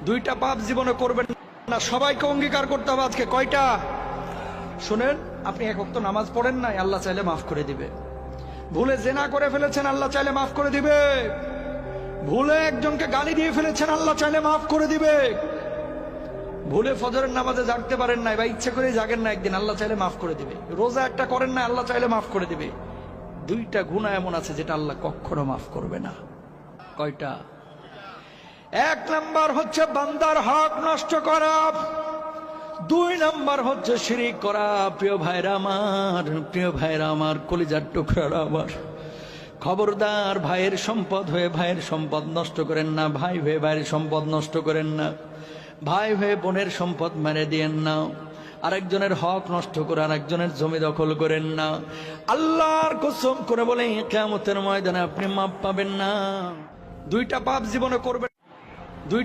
দুইটা পাপ জীবনে করবেন না, সবাইকে অঙ্গীকার করতে হবে। আজকে কয়টা শুনেন, আপনি এক ওয়াক্ত নামাজ পড়েন নাই, আল্লাহ চাইলে মাফ করে দিবে। ভুলে জেনা করে ফেলেছেন, আল্লাহ চাইলে মাফ করে দিবে। ভুলে একজনকে গালি দিয়ে ফেলেছেন, আল্লাহ চাইলে মাফ করে দিবে। ভুলে ফজরের নামাজে জাগতে পারেন নাই বা ইচ্ছে করে জাগেন না একদিন, আল্লাহ চাইলে মাফ করে দিবে। রোজা একটা করেন না, আল্লাহ চাইলে মাফ করে দিবে। দুইটা গুনাহ এমন আছে যেটা আল্লাহ কখনো মাফ করবে না। কয়টা? এক নাম্বার হচ্ছে বান্দার হক নষ্ট করা, দুই নাম্বার হচ্ছে শিরিক করা। প্রিয় ভাইরা আমার, কলিজার টুকরারা আমার, খবরদার ভাইয়ের সম্পদ হয়ে ভাইয়ের সম্পদ নষ্ট করেন না, ভাই হয়ে ভাইয়ের সম্পদ নষ্ট করেন না, ভাই হয়ে বোনের সম্পদ মেরে দিয়েন না, আরেকজনের হক নষ্ট করে আরেকজনের জমি দখল করেন না। আল্লাহর কসম করে বলে কিয়ামতের ময়দানে আপনি মাপ পাবেন না। দুইটা পাপ জীবনে করবেন।